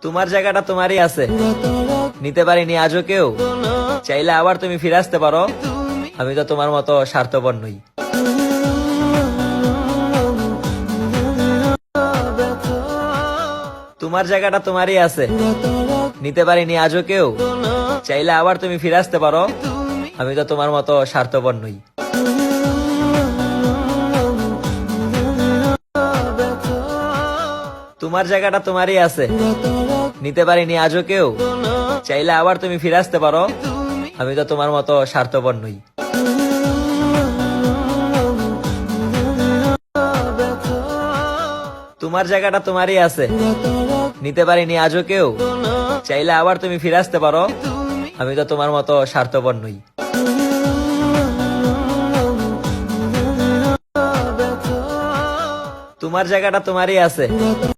তোমার জায়গাটা তোমারই আছে, নিতে পারিনি আজও কেউ, চাইলে আবার তুমি ফিরে আসতে পারো। আমি তো তোমার মতো স্বার্থপর নই। তোমার জায়গাটা তোমারই আছে, নিতে পারিনি আজও কেউ, চাইলে আবার তুমি ফিরে আসতে পারো। আমি তো তোমার মতো স্বার্থপর নই। তোমার জায়গাটা তোমারই আছে, নিতে পারিনি আজও কেউ, চাইলে আবার তুমি ফিরে আসতে পারো। আমি তো তোমার মতো স্বার্থপর নই। তোমার জায়গাটা তোমারই আছে, নিতে পারিনি আজও কেউ, চাইলে আবার তুমি ফিরে আসতে পারো। আমি তো তোমার মতো স্বার্থপর নই। তোমার জায়গাটা তোমারই আছে।